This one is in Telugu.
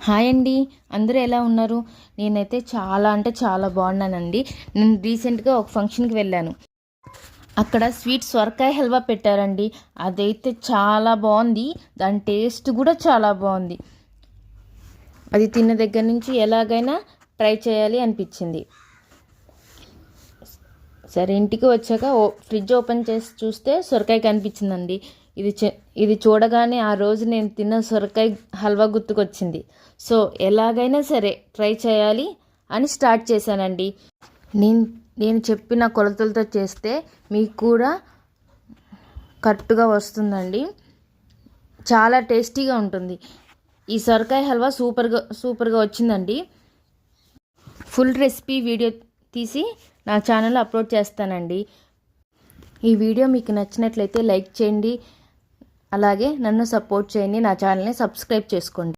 హాయ్ అండి, అందరూ ఎలా ఉన్నారు? నేనైతే చాలా అంటే చాలా బాగున్నానండి. నేను రీసెంట్గా ఒక ఫంక్షన్కి వెళ్ళాను. అక్కడ స్వీట్ సొరకాయ హల్వా పెట్టారండి. అదైతే చాలా బాగుంది. దాని టేస్ట్ కూడా చాలా బాగుంది. అది తిన్న దగ్గర నుంచి ఎలాగైనా ట్రై చేయాలి అనిపించింది. సరే, ఇంటికి వచ్చాక ఫ్రిడ్జ్ ఓపెన్ చేసి చూస్తే సొరకాయ కనిపించిందండి. ఇది చూడగానే ఆ రోజు నేను తిన్న సొరకాయ హల్వా గుర్తుకొచ్చింది. సో ఎలాగైనా సరే ట్రై చేయాలి అని స్టార్ట్ చేశానండి. నేను చెప్పిన కొలతలతో చేస్తే మీకు కూడా కరెక్ట్గా వస్తుందండి. చాలా టేస్టీగా ఉంటుంది. ఈ సొరకాయ హల్వా సూపర్గా వచ్చిందండి. ఫుల్ రెసిపీ వీడియో తీసి నా ఛానల్లో అప్లోడ్ చేస్తానండి. ఈ వీడియో మీకు నచ్చినట్లయితే లైక్ చేయండి, అలాగే నన్ను సపోర్ట్ చేయండి. నా ఛానల్ని సబ్స్క్రైబ్ చేసుకోండి.